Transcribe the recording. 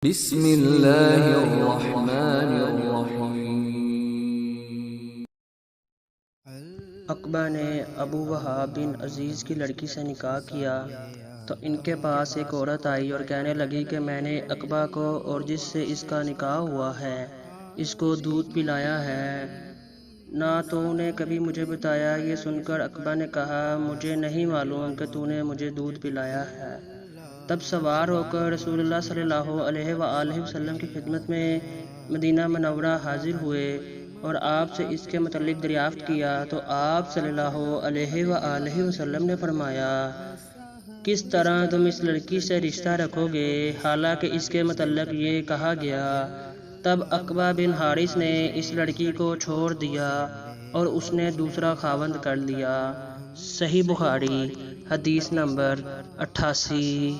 بسم اللہ الرحمن الرحیم۔ عقبہ نے ابو وہاب بن عزیز کی لڑکی سے نکاح کیا تو ان کے پاس ایک عورت آئی اور کہنے لگی کہ میں نے عقبہ کو اور جس سے اس کا نکاح ہوا ہے اس کو دودھ پلایا ہے، نہ تو نے کبھی مجھے بتایا۔ یہ سن کر عقبہ نے کہا مجھے نہیں معلوم کہ تو نے مجھے دودھ پلایا ہے۔ تب سوار ہو کر رسول اللہ صلی اللہ علیہ وآلہ وسلم کی خدمت میں مدینہ منورہ حاضر ہوئے اور آپ سے اس کے متعلق دریافت کیا تو آپ صلی اللہ علیہ وآلہ وسلم نے فرمایا کس طرح تم اس لڑکی سے رشتہ رکھو گے حالانکہ اس کے متعلق یہ کہا گیا۔ تب عقبہ بن حارث نے اس لڑکی کو چھوڑ دیا اور اس نے دوسرا خاوند کر لیا۔ صحیح بخاری حدیث نمبر 88۔